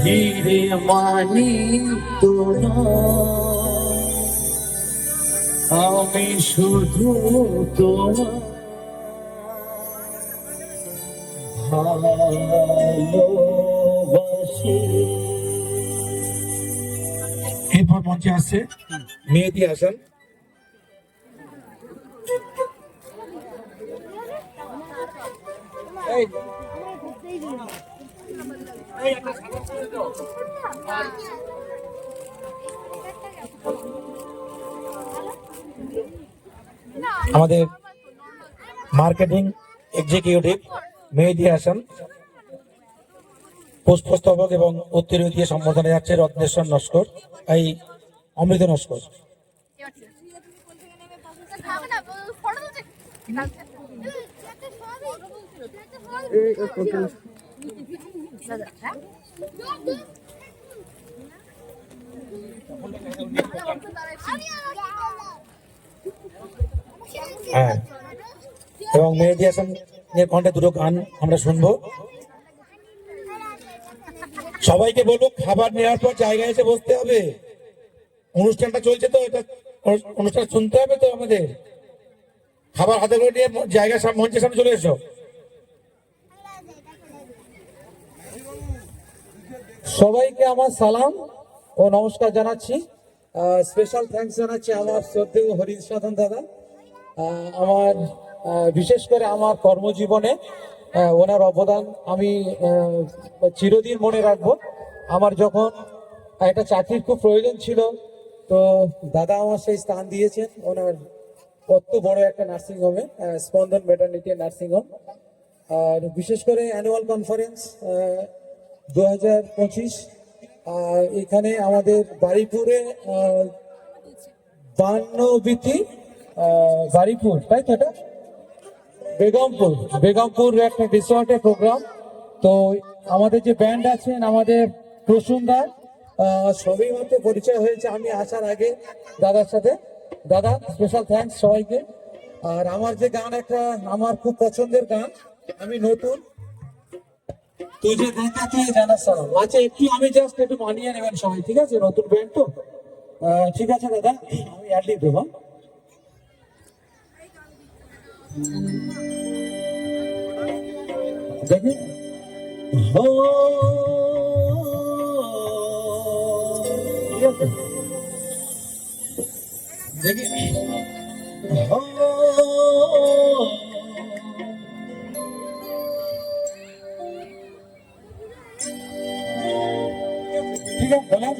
হিরে মানি আমি শুধু তোমার ভালোবাসি। এরপর মঞ্চে আসছে মেহেদী হাসান। আমাদের মার্কেটিং এক্সিকিউটিভ মেহেদী হাসান পুষ্পস্তবক এবং উত্তরীয় দিয়ে সম্বোধনে যাচ্ছে রত্নেশ্বর নস্কর, এই অমৃত নস্কর। হ্যাঁ, এবং মেহেদী হাসানের কণ্ঠে দুটো গান আমরা শুনবো। সবাইকে বলবো খাবার নেওয়ার পর জায়গায় এসে বসতে হবে। অনুষ্ঠানটা চলছে তো, এটা অনুষ্ঠান শুনতে হবে তো আমাদের। খাবার হাতে করে নিয়ে জায়গা মঞ্চের সামনে চলে এসো। সবাইকে আমার সালাম ও নমস্কার জানাচ্ছি। স্পেশাল থ্যাঙ্কস জানাচ্ছি আমার শ্রদ্ধেয় হরিশ সাধন দাদা। আমার বিশেষ করে আমার কর্মজীবনে ওনার অবদান আমি চিরদিন মনে রাখবো। আমার যখন একটা চাকরির খুব প্রয়োজন ছিল, তো দাদা আমার সেই স্থান দিয়েছেন ওনার কত বড় একটা নার্সিংহোমে, স্পন্দন ম্যাটারনিটি নার্সিংহোম। আর বিশেষ করে অ্যানুয়াল কনফারেন্স 2025 এখানে আমাদের বারুইপুরে বান্নবীথি বারুইপুর, তাই তো? এটা বেগমপুর একটা রিসর্টের প্রোগ্রাম। তো আমাদের যে ব্যান্ড আছেন, আমাদের প্রসূনদা, সবই মতো পরিচয় হয়েছে আমি আসার আগে দাদার সাথে। দাদা স্পেশাল থ্যাঙ্কস সবাইকে। আর আমার যে গান, একটা আমার খুব পছন্দের গান, আমি নতুন তুঝে দেখা তুই জানা সালাম। আচ্ছা, একটু আমি জাস্ট একটু মানিয়ে নেবেন সবাই, ঠিক আছে? নতুন ব্যান্ড তো, ঠিক আছে দাদা, আমি অ্যাডলি দেবো। দেখি দেখি ঠিক আছে বলেন।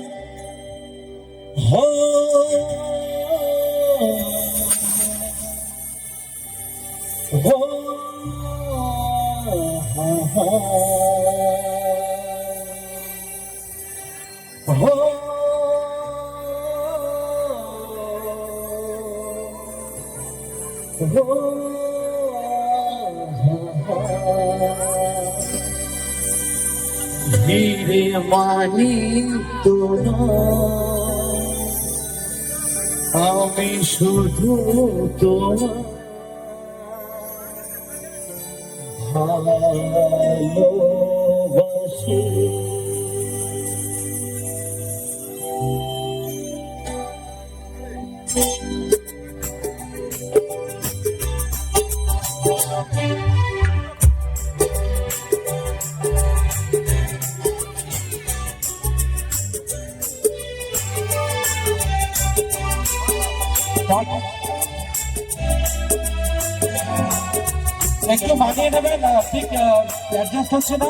হিরে মানি আমি শুধু তোমার ভালোবাসি। একটু মানিয়ে নেবেন, ঠিক অ্যাডজাস্ট হচ্ছে না।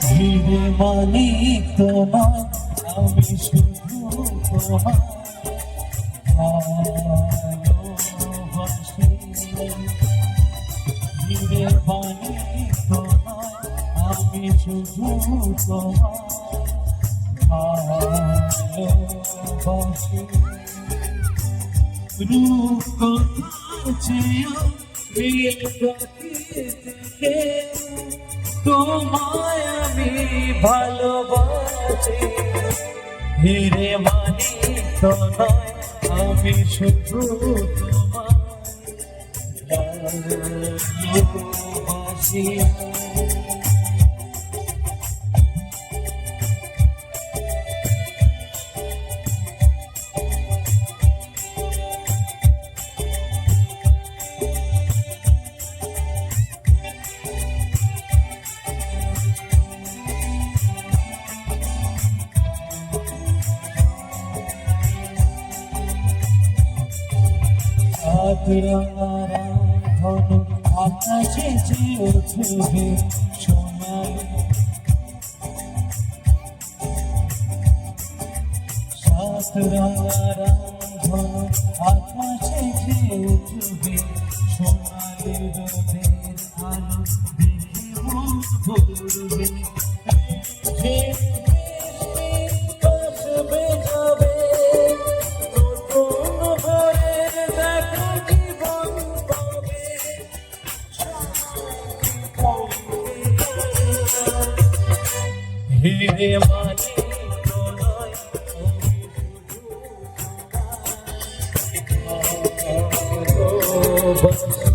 হিরে মানি তোমার আমি শুধু তোমার ভালোবাসি। হিরে মানি তোমার আমি শুধু তোমার ভালোবাসি। রূপ তোমায় আমি ভালোবাসি। হিরে মানি তো নয় আমি শুধু তোমায় ভালোবাসি রাঙারা ধন আকাশে যে উঠবে সোনালি সাত রাঙারা ধন আকাশে যে উঠবে সোনালি রোদের আলো দেখে মন ভরবে বসবে যাবে নতুন ভোরের দেখা জীবন পাবে হিরে মানি নয় আমি শুধু